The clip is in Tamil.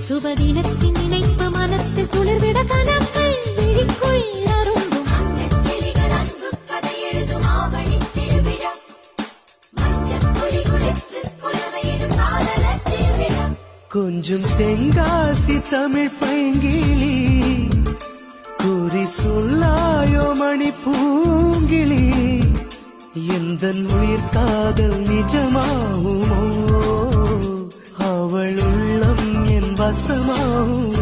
சுபதினத்தின் நினைப்பு மனத்தில் துளிர்விட கனக்கள் விழிக்குள் அரும்பும் அன்னக்கிளிகள் அன்பு கதை எழுதும் ஆவணி திருவிழா மஞ்சள் புலி குளித்து குலவையிடும் காதல திருவிழா கொஞ்சம் தென்காசி தமிழ் பைங்கிளி கூறி சொல்லாயோ மணி பூங்கிளி எந்த உயிர் காதல் நிஜமாகுமோ அவள் உள்ளம் என் வசமாகும்